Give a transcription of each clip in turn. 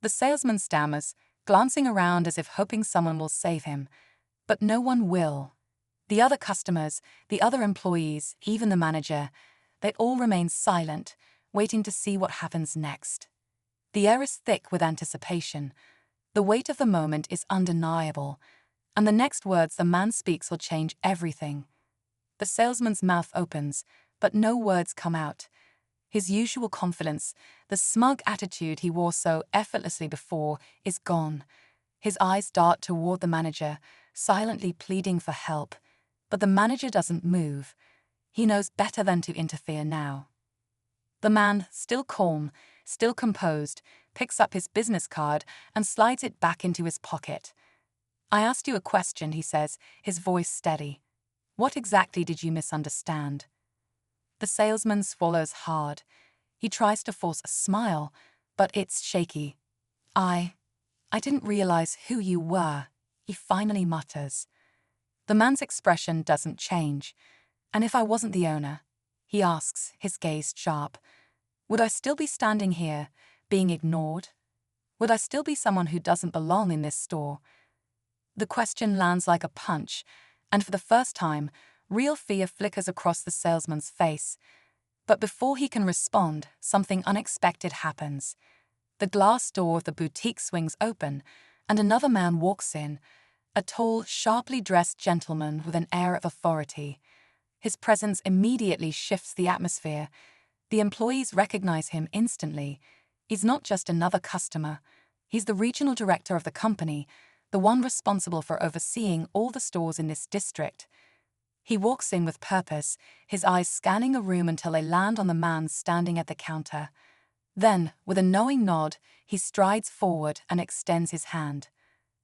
The salesman stammers, glancing around as if hoping someone will save him. But no one will. The other customers, the other employees, even the manager, they all remain silent, waiting to see what happens next. The air is thick with anticipation. The weight of the moment is undeniable, and the next words the man speaks will change everything. The salesman's mouth opens, but no words come out. His usual confidence, the smug attitude he wore so effortlessly before, is gone. His eyes dart toward the manager, silently pleading for help. But the manager doesn't move. He knows better than to interfere now. The man, still calm, still composed, picks up his business card and slides it back into his pocket. "I asked you a question," he says, his voice steady. "What exactly did you misunderstand?" The salesman swallows hard. He tries to force a smile, but it's shaky. I didn't realize who you were," he finally mutters. The man's expression doesn't change. "And if I wasn't the owner?" he asks, his gaze sharp. "Would I still be standing here, being ignored? Would I still be someone who doesn't belong in this store?" The question lands like a punch, and for the first time, real fear flickers across the salesman's face. But before he can respond, something unexpected happens. The glass door of the boutique swings open, and another man walks in, a tall, sharply dressed gentleman with an air of authority. His presence immediately shifts the atmosphere. The employees recognize him instantly. He's not just another customer. He's the regional director of the company, the one responsible for overseeing all the stores in this district. He walks in with purpose, his eyes scanning a room until they land on the man standing at the counter. Then, with a knowing nod, he strides forward and extends his hand.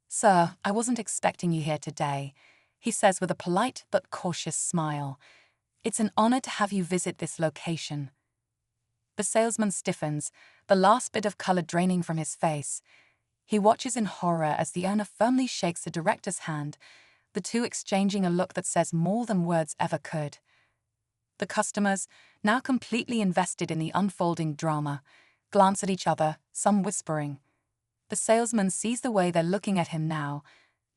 "Sir, I wasn't expecting you here today," he says with a polite but cautious smile. "It's an honor to have you visit this location." The salesman stiffens, the last bit of color draining from his face. He watches in horror as the owner firmly shakes the director's hand, the two exchanging a look that says more than words ever could. The customers, now completely invested in the unfolding drama, glance at each other, some whispering. The salesman sees the way they're looking at him now,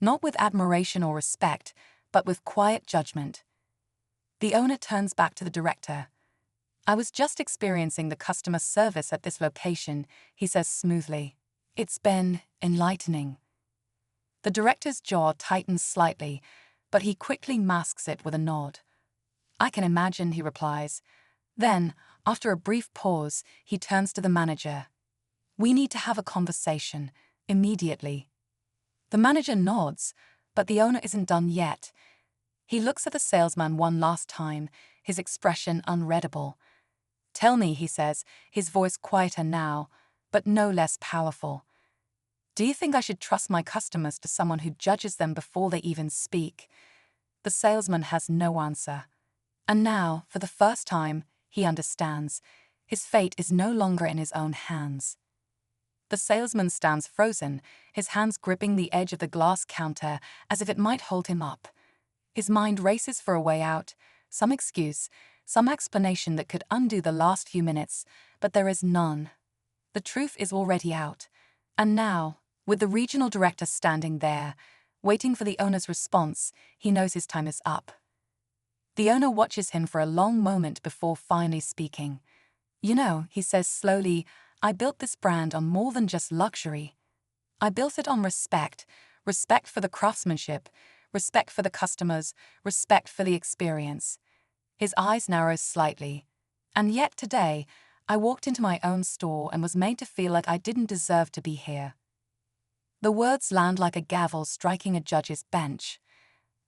not with admiration or respect, but with quiet judgment. The owner turns back to the director. "I was just experiencing the customer service at this location," he says smoothly. "It's been enlightening." The director's jaw tightens slightly, but he quickly masks it with a nod. "I can imagine," he replies. Then, after a brief pause, he turns to the manager. "We need to have a conversation, immediately." The manager nods, but the owner isn't done yet. He looks at the salesman one last time, his expression unreadable. "Tell me," he says, his voice quieter now, but no less powerful. "Do you think I should trust my customers to someone who judges them before they even speak?" The salesman has no answer. And now, for the first time, he understands. His fate is no longer in his own hands. The salesman stands frozen, his hands gripping the edge of the glass counter as if it might hold him up. His mind races for a way out, some excuse, some explanation that could undo the last few minutes, but there is none. The truth is already out. And now, with the regional director standing there, waiting for the owner's response, he knows his time is up. The owner watches him for a long moment before finally speaking. "You know," he says slowly, "I built this brand on more than just luxury. I built it on respect, respect for the craftsmanship, respect for the customers, respect for the experience." His eyes narrow slightly. "And yet today, I walked into my own store and was made to feel like I didn't deserve to be here." The words land like a gavel striking a judge's bench.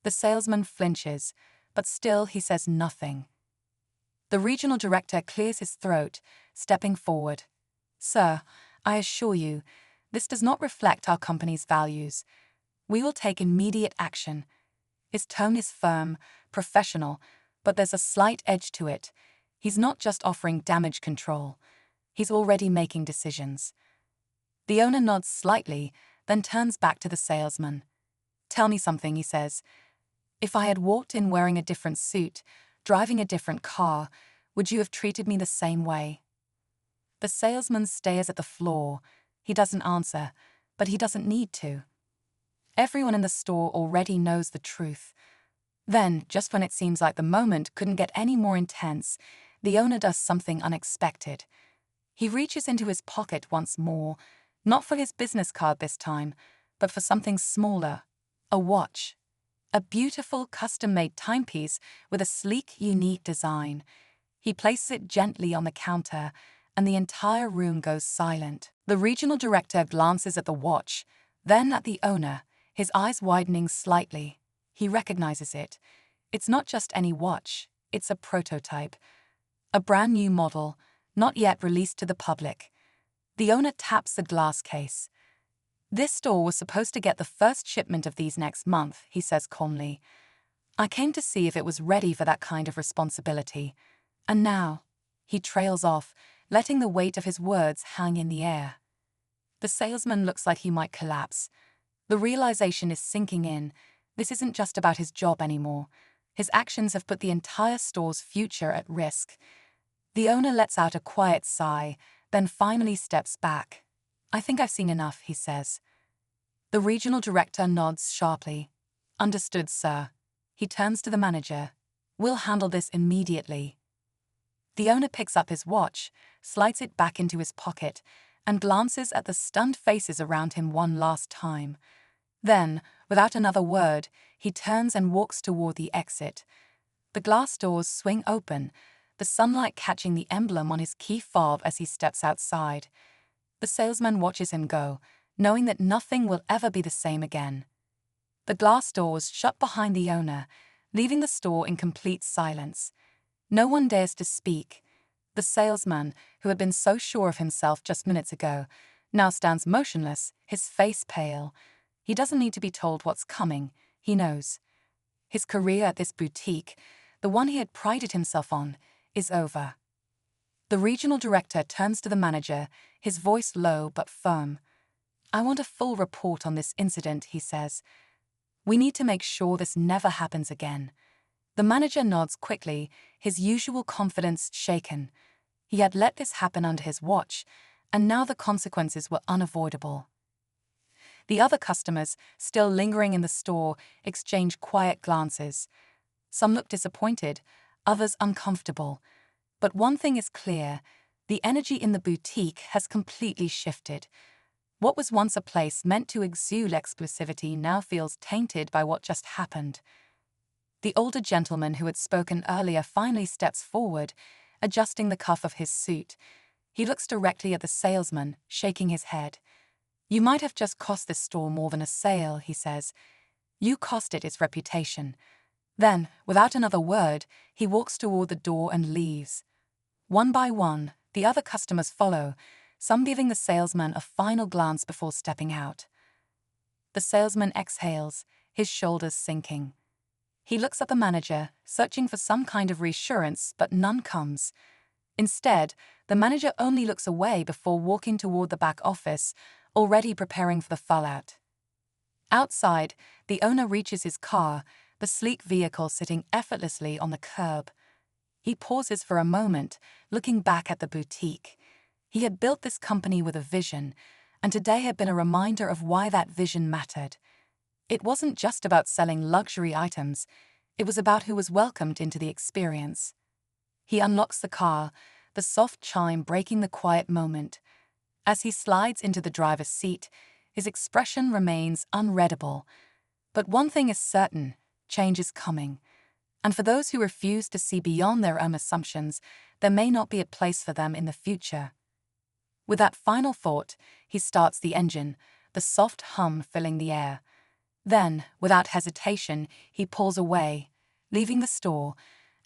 The salesman flinches, but still he says nothing. The regional director clears his throat, stepping forward. "Sir, I assure you, this does not reflect our company's values. We will take immediate action." His tone is firm, professional, but there's a slight edge to it. He's not just offering damage control. He's already making decisions. The owner nods slightly, then turns back to the salesman. "Tell me something," he says. "If I had walked in wearing a different suit, driving a different car, would you have treated me the same way?" The salesman stares at the floor, He doesn't answer, but he doesn't need to. Everyone in the store already knows the truth. Then, just when it seems like the moment couldn't get any more intense, the owner does something unexpected. He reaches into his pocket once more, not for his business card this time, but for something smaller, a watch. A beautiful custom-made timepiece with a sleek, unique design. He places it gently on the counter, and the entire room goes silent. The regional director glances at the watch, then at the owner, his eyes widening slightly. He recognizes it. It's not just any watch, it's a prototype. A brand new model, not yet released to the public. The owner taps the glass case. "This store was supposed to get the first shipment of these next month," he says calmly. "I came to see if it was ready for that kind of responsibility. And now," he trails off, letting the weight of his words hang in the air. The salesman looks like he might collapse. The realization is sinking in. This isn't just about his job anymore. His actions have put the entire store's future at risk. The owner lets out a quiet sigh, then finally steps back. "I think I've seen enough," he says. The regional director nods sharply. "Understood, sir." He turns to the manager. "We'll handle this immediately." The owner picks up his watch, slides it back into his pocket, and glances at the stunned faces around him one last time. Then, without another word, he turns and walks toward the exit. The glass doors swing open, the sunlight catching the emblem on his key fob as he steps outside. The salesman watches him go, knowing that nothing will ever be the same again. The glass doors shut behind the owner, leaving the store in complete silence. No one dares to speak. The salesman, who had been so sure of himself just minutes ago, now stands motionless, his face pale. He doesn't need to be told what's coming. He knows. His career at this boutique, the one he had prided himself on, is over. The regional director turns to the manager, his voice low but firm. "I want a full report on this incident," he says. "We need to make sure this never happens again." The manager nods quickly, his usual confidence shaken. He had let this happen under his watch, and now the consequences were unavoidable. The other customers, still lingering in the store, exchange quiet glances. Some look disappointed, others uncomfortable. But one thing is clear: the energy in the boutique has completely shifted. What was once a place meant to exude exclusivity now feels tainted by what just happened. The older gentleman who had spoken earlier finally steps forward, adjusting the cuff of his suit. He looks directly at the salesman, shaking his head. "You might have just cost this store more than a sale," he says. "You cost it its reputation." Then, without another word, he walks toward the door and leaves. One by one, the other customers follow, some giving the salesman a final glance before stepping out. The salesman exhales, his shoulders sinking. He looks at the manager, searching for some kind of reassurance, but none comes. Instead, the manager only looks away before walking toward the back office, already preparing for the fallout. Outside, the owner reaches his car, the sleek vehicle sitting effortlessly on the curb. He pauses for a moment, looking back at the boutique. He had built this company with a vision, and today had been a reminder of why that vision mattered. It wasn't just about selling luxury items, it was about who was welcomed into the experience. He unlocks the car, the soft chime breaking the quiet moment. As he slides into the driver's seat, his expression remains unreadable. But one thing is certain: change is coming. And for those who refuse to see beyond their own assumptions, there may not be a place for them in the future. With that final thought, he starts the engine, the soft hum filling the air. Then, without hesitation, he pulls away, leaving the store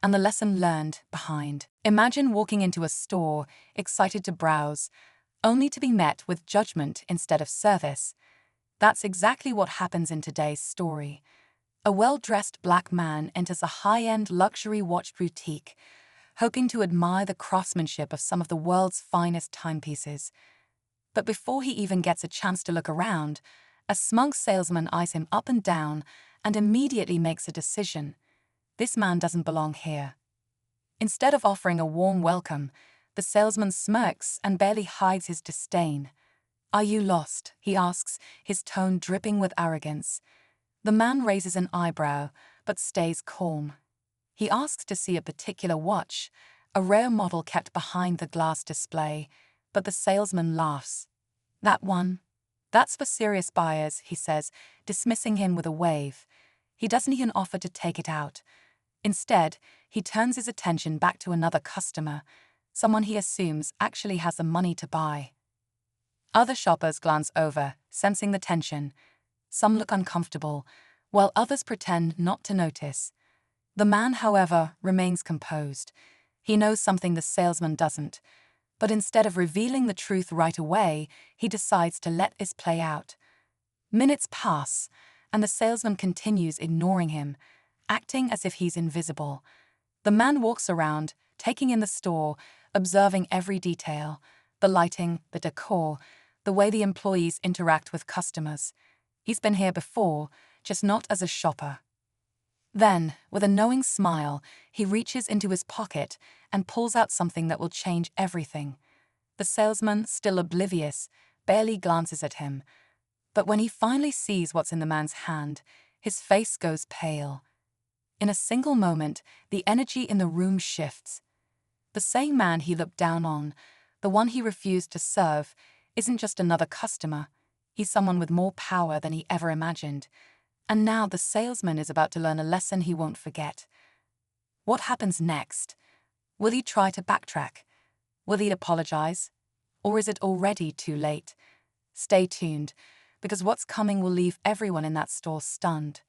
and the lesson learned behind. Imagine walking into a store, excited to browse, only to be met with judgment instead of service. That's exactly what happens in today's story. A well-dressed black man enters a high-end luxury watch boutique, hoping to admire the craftsmanship of some of the world's finest timepieces. But before he even gets a chance to look around, a smug salesman eyes him up and down and immediately makes a decision. This man doesn't belong here. Instead of offering a warm welcome, the salesman smirks and barely hides his disdain. "Are you lost?" he asks, his tone dripping with arrogance. The man raises an eyebrow, but stays calm. He asks to see a particular watch, a rare model kept behind the glass display, but the salesman laughs. "That one? That's for serious buyers," he says, dismissing him with a wave. He doesn't even offer to take it out. Instead, he turns his attention back to another customer, someone he assumes actually has the money to buy. Other shoppers glance over, sensing the tension. Some look uncomfortable, while others pretend not to notice. The man, however, remains composed. He knows something the salesman doesn't, but instead of revealing the truth right away, he decides to let this play out. Minutes pass, and the salesman continues ignoring him, acting as if he's invisible. The man walks around, taking in the store, observing every detail: the lighting, the decor, the way the employees interact with customers. He's been here before, just not as a shopper. Then, with a knowing smile, he reaches into his pocket and pulls out something that will change everything. The salesman, still oblivious, barely glances at him. But when he finally sees what's in the man's hand, his face goes pale. In a single moment, the energy in the room shifts. The same man he looked down on, the one he refused to serve, isn't just another customer. He's someone with more power than he ever imagined. And now the salesman is about to learn a lesson he won't forget. What happens next? Will he try to backtrack? Will he apologize? Or is it already too late? Stay tuned, because what's coming will leave everyone in that store stunned.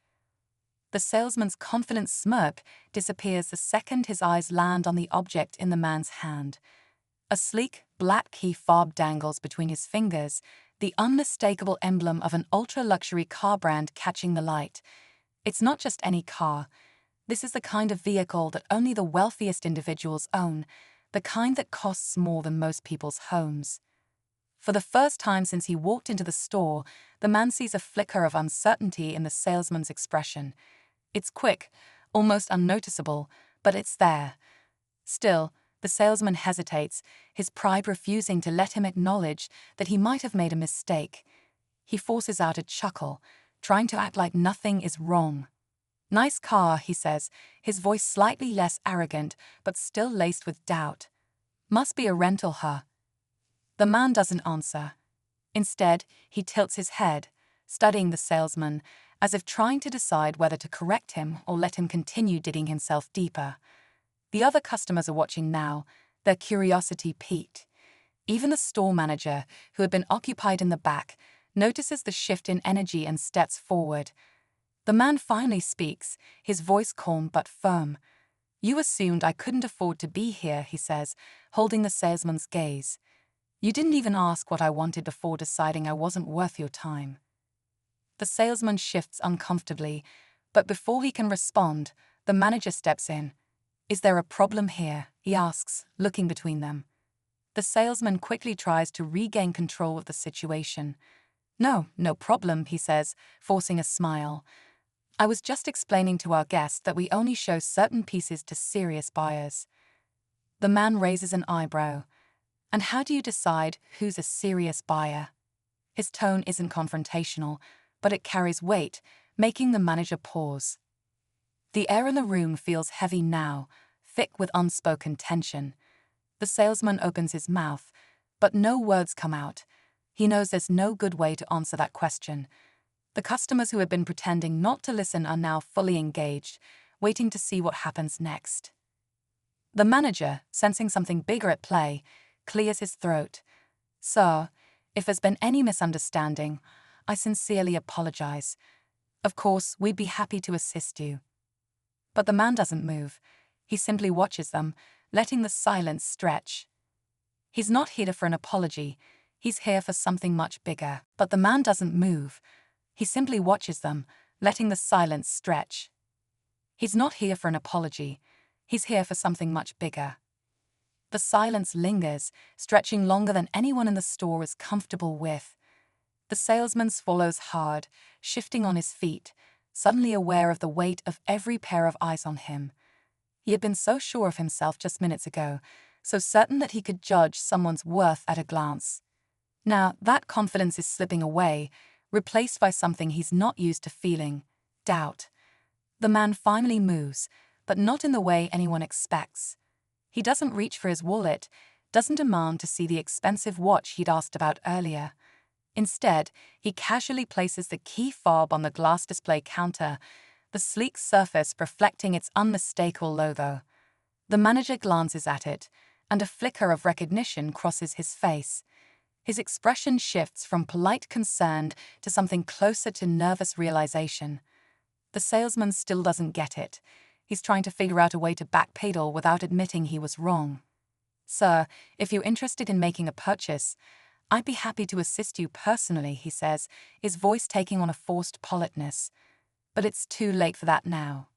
The salesman's confident smirk disappears the second his eyes land on the object in the man's hand. A sleek, black key fob dangles between his fingers, the unmistakable emblem of an ultra-luxury car brand catching the light. It's not just any car. This is the kind of vehicle that only the wealthiest individuals own, the kind that costs more than most people's homes. For the first time since he walked into the store, the man sees a flicker of uncertainty in the salesman's expression. It's quick, almost unnoticeable, but it's there. Still, the salesman hesitates, his pride refusing to let him acknowledge that he might have made a mistake. He forces out a chuckle, trying to act like nothing is wrong. "Nice car," he says, his voice slightly less arrogant, but still laced with doubt. "Must be a rental, huh?" The man doesn't answer. Instead, he tilts his head, studying the salesman, as if trying to decide whether to correct him or let him continue digging himself deeper. The other customers are watching now, their curiosity piqued. Even the store manager, who had been occupied in the back, notices the shift in energy and steps forward. The man finally speaks, his voice calm but firm. "You assumed I couldn't afford to be here," he says, holding the salesman's gaze. "You didn't even ask what I wanted before deciding I wasn't worth your time." The salesman shifts uncomfortably, but before he can respond, the manager steps in. "Is there a problem here?" he asks, looking between them. The salesman quickly tries to regain control of the situation. No problem," he says, forcing a smile. "I was just explaining to our guest that we only show certain pieces to serious buyers." The man raises an eyebrow. "And how do you decide who's a serious buyer?" His tone isn't confrontational, but it carries weight, making the manager pause. The air in the room feels heavy now, thick with unspoken tension. The salesman opens his mouth, but no words come out. He knows there's no good way to answer that question. The customers who had been pretending not to listen are now fully engaged, waiting to see what happens next. The manager, sensing something bigger at play, clears his throat. "Sir, if there's been any misunderstanding, I sincerely apologize. Of course, we'd be happy to assist you." But the man doesn't move. He simply watches them, letting the silence stretch. He's not here for an apology. He's here for something much bigger. But the man doesn't move. He simply watches them, letting the silence stretch. He's not here for an apology. He's here for something much bigger. The silence lingers, stretching longer than anyone in the store is comfortable with. The salesman swallows hard, shifting on his feet, suddenly aware of the weight of every pair of eyes on him. He had been so sure of himself just minutes ago, so certain that he could judge someone's worth at a glance. Now, that confidence is slipping away, replaced by something he's not used to feeling: doubt. The man finally moves, but not in the way anyone expects. He doesn't reach for his wallet, doesn't demand to see the expensive watch he'd asked about earlier. Instead, he casually places the key fob on the glass display counter, the sleek surface reflecting its unmistakable logo. The manager glances at it, and a flicker of recognition crosses his face. His expression shifts from polite concern to something closer to nervous realization. The salesman still doesn't get it. He's trying to figure out a way to backpedal without admitting he was wrong. "Sir, if you're interested in making a purchase, I'd be happy to assist you personally," he says, his voice taking on a forced politeness. But it's too late for that now.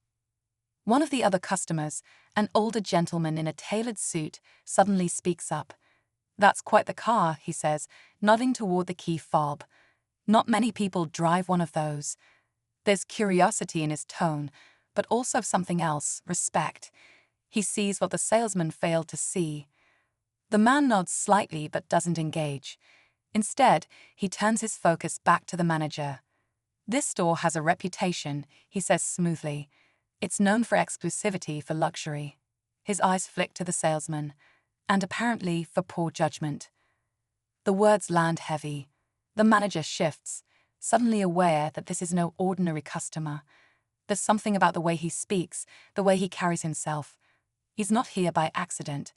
One of the other customers, an older gentleman in a tailored suit, suddenly speaks up. "That's quite the car," he says, nodding toward the key fob. "Not many people drive one of those." There's curiosity in his tone, but also something else: respect. He sees what the salesman failed to see. The man nods slightly but doesn't engage. Instead, he turns his focus back to the manager. "This store has a reputation," he says smoothly. "It's known for exclusivity, for luxury." His eyes flick to the salesman, and apparently for poor judgment. The words land heavy. The manager shifts, suddenly aware that this is no ordinary customer. There's something about the way he speaks, the way he carries himself. He's not here by accident.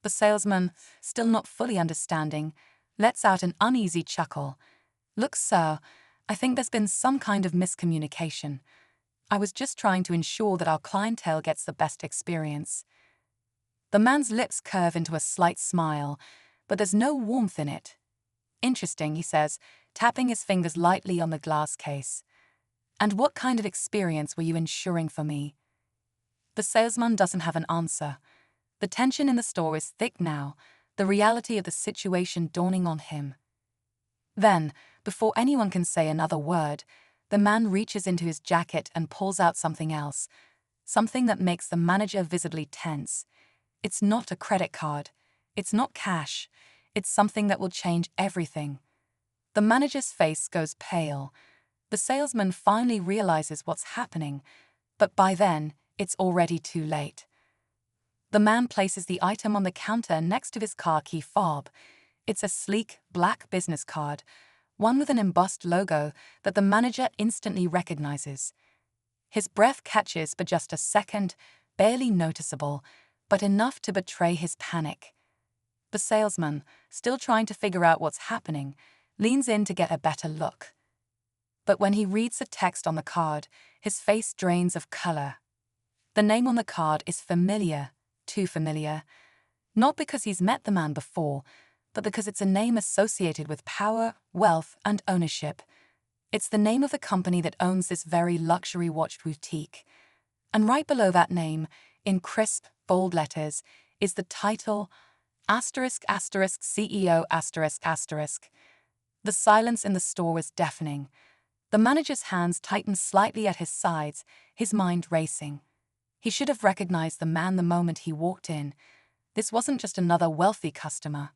The salesman, still not fully understanding, lets out an uneasy chuckle. "Look, sir, I think there's been some kind of miscommunication. I was just trying to ensure that our clientele gets the best experience." The man's lips curve into a slight smile, but there's no warmth in it. "Interesting," he says, tapping his fingers lightly on the glass case. "And what kind of experience were you ensuring for me?" The salesman doesn't have an answer. The tension in the store is thick now, the reality of the situation dawning on him. Then, before anyone can say another word, the man reaches into his jacket and pulls out something else, something that makes the manager visibly tense. It's not a credit card. It's not cash. It's something that will change everything. The manager's face goes pale. The salesman finally realizes what's happening, but by then, it's already too late. The man places the item on the counter next to his car key fob. It's a sleek, black business card, one with an embossed logo that the manager instantly recognizes. His breath catches for just a second, barely noticeable, but enough to betray his panic. The salesman, still trying to figure out what's happening, leans in to get a better look. But when he reads the text on the card, his face drains of color. The name on the card is familiar, too familiar. Not because he's met the man before, but because it's a name associated with power, wealth, and ownership. It's the name of the company that owns this very luxury watch boutique. And right below that name, in crisp, bold letters, is the title, **CEO****. The silence in the store is deafening. The manager's hands tighten slightly at his sides, his mind racing. He should have recognized the man the moment he walked in. This wasn't just another wealthy customer.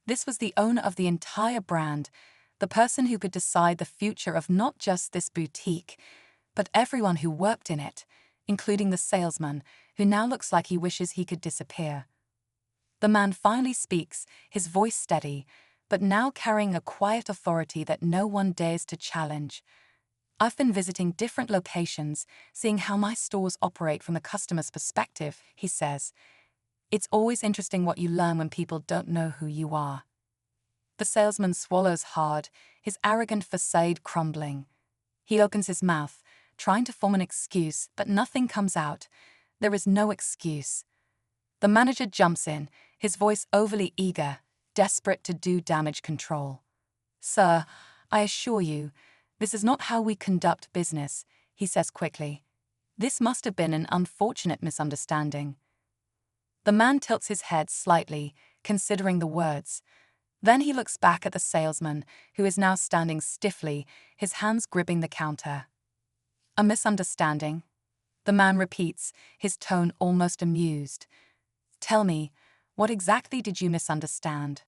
This was the owner of the entire brand, the person who could decide the future of not just this boutique, but everyone who worked in it, including the salesman, who now looks like he wishes he could disappear. The man finally speaks, his voice steady, but now carrying a quiet authority that no one dares to challenge. "I've been visiting different locations, seeing how my stores operate from the customer's perspective," he says. "It's always interesting what you learn when people don't know who you are." The salesman swallows hard, his arrogant facade crumbling. He opens his mouth, trying to form an excuse, but nothing comes out. There is no excuse. The manager jumps in, his voice overly eager, desperate to do damage control. "Sir, I assure you, this is not how we conduct business," he says quickly. "This must have been an unfortunate misunderstanding." The man tilts his head slightly, considering the words. Then he looks back at the salesman, who is now standing stiffly, his hands gripping the counter. "A misunderstanding?" The man repeats, his tone almost amused. "Tell me, what exactly did you misunderstand?"